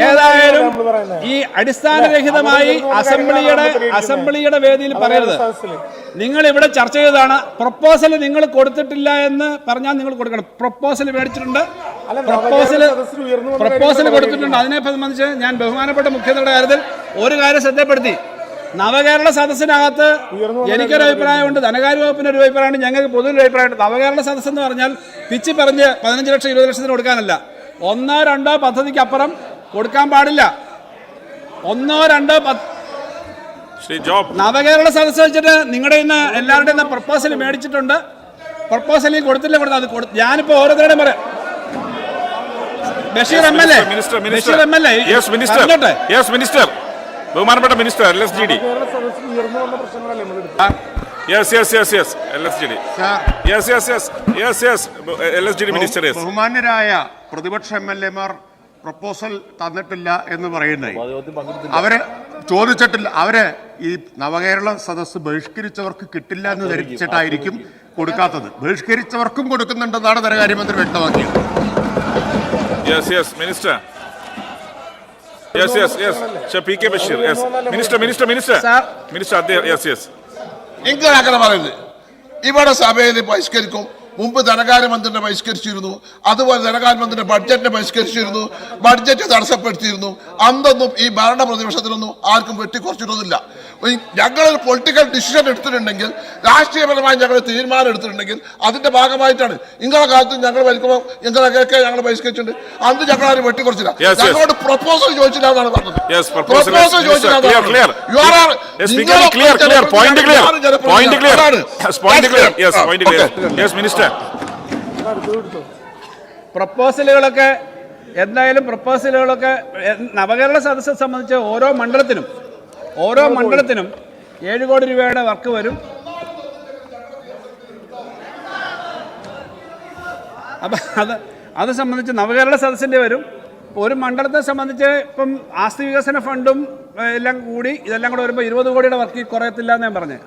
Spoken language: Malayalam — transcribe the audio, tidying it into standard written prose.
ഏതായാലും ഈ അടിസ്ഥാനരഹിതമായി അസംബ്ലിയുടെ വേദിയിൽ പറയരുത്. നിങ്ങൾ ഇവിടെ ചർച്ച ചെയ്തതാണ്. പ്രപ്പോസൽ നിങ്ങൾ കൊടുത്തിട്ടില്ല എന്ന് പറഞ്ഞാൽ നിങ്ങൾ കൊടുക്കണം. പ്രപ്പോസൽ മേടിച്ചിട്ടുണ്ട്, പ്രപ്പോസൽ കൊടുത്തിട്ടുണ്ട്. അതിനെ സംബന്ധിച്ച് ഞാൻ ബഹുമാനപ്പെട്ട മുഖ്യമന്ത്രിയുടെ കാര്യത്തിൽ ഒരു കാര്യം ശ്രദ്ധപ്പെടുത്തി. നവകേരള സദസ്സിനകത്ത് എനിക്കൊരു അഭിപ്രായമുണ്ട്, ധനകാര്യ വകുപ്പിന് ഒരു അഭിപ്രായമുണ്ട്, ഞങ്ങൾക്ക് പൊതുവൊരു അഭിപ്രായമുണ്ട്. നവകേരള സദസ്സ് എന്ന് പറഞ്ഞാൽ പിച്ച് പറഞ്ഞ് 15 ലക്ഷം 20 ലക്ഷത്തിന് കൊടുക്കാനല്ല. 1-2 പദ്ധതിക്ക് അപ്പുറം കൊടുക്കാൻ പാടില്ല. 1-2 നവകേരള സദസ്സ് വെച്ചിട്ട് നിങ്ങളുടെ ഇന്ന് എല്ലാവരുടെയും പ്രപ്പോസൽ മേടിച്ചിട്ടുണ്ട്. പ്രപ്പോസലിൽ കൊടുത്തില്ല. ഞാനിപ്പോ ഓരോരുത്തരുടെയും പറയാം. ബഷീർ എം എൽ എ ബഹുമാനപ്പെട്ട മിനിസ്റ്റർ LSGD ബഹുമാന്യരായ പ്രതിപക്ഷ MLA-മാർ പ്രപ്പോസൽ തന്നിട്ടില്ല എന്ന് പറയുന്നത് അവര് ചോദിച്ചിട്ടില്ല. അവര് ഈ നവകേരള സദസ്സ് ബഹിഷ്കരിച്ചവർക്ക് കിട്ടില്ല എന്ന് ധരിച്ചിട്ടായിരിക്കും കൊടുക്കാത്തത്. ബഹിഷ്കരിച്ചവർക്കും കൊടുക്കുന്നുണ്ടെന്നാണ് ധനകാര്യമന്ത്രി വ്യക്തമാക്കിയത്. മിനിസ്റ്റർ PK Bashir, Minister, നിങ്ങൾ അങ്ങനെ പറയുന്നത് ഇവിടെ സഭയിൽ ബഹിഷ്കരിക്കും. മുമ്പ് ധനകാര്യമന്ത്രിനെ ബഹിഷ്കരിച്ചിരുന്നു, അതുപോലെ ധനകാര്യമന്ത്രിയുടെ ബഡ്ജറ്റിനെ ബഹിഷ്കരിച്ചിരുന്നു, ബഡ്ജറ്റ് തടസ്സപ്പെടുത്തിയിരുന്നു. അന്നൊന്നും ഈ ഭരണ പ്രതിപക്ഷത്തിനൊന്നും ആർക്കും വെട്ടിക്കുറച്ചിട്ടൊന്നുമില്ല. ഞങ്ങളൊരു പൊളിറ്റിക്കൽ ഡിസിഷൻ എടുത്തിട്ടുണ്ടെങ്കിൽ, രാഷ്ട്രീയപരമായി ഞങ്ങൾ തീരുമാനം എടുത്തിട്ടുണ്ടെങ്കിൽ അതിന്റെ ഭാഗമായിട്ടാണ്. നിങ്ങളുടെ കാലത്ത് ഞങ്ങൾ ഭരിക്കുമ്പോൾ നിങ്ങളൊക്കെ ഞങ്ങൾ ബഹിഷ്കരിച്ചിട്ടുണ്ട്. അന്ന് ഞങ്ങൾ ആരും വെട്ടിക്കുറച്ചില്ല. ഞങ്ങളോട് പ്രപ്പോസൽ ചോദിച്ചില്ല എന്നാണ് പറഞ്ഞത്. പ്രപ്പോസൽ ചോദിച്ചില്ല. പ്രപ്പോസലുകളൊക്കെ എന്തായാലും നവകേരള സദസ്സെ സംബന്ധിച്ച് ഓരോ മണ്ഡലത്തിനും 7 കോടി രൂപയുടെ വർക്ക് വരും. അപ്പം അത് സംബന്ധിച്ച് നവകേരള സദസ്സിൻ്റെ വരും. ഒരു മണ്ഡലത്തെ സംബന്ധിച്ച് ഇപ്പം ആസ്തി വികസന ഫണ്ടും എല്ലാം കൂടി ഇതെല്ലാം കൂടെ വരുമ്പോൾ 20 കോടിയുടെ വർക്ക് കുറയത്തില്ല എന്ന് ഞാൻ പറഞ്ഞു.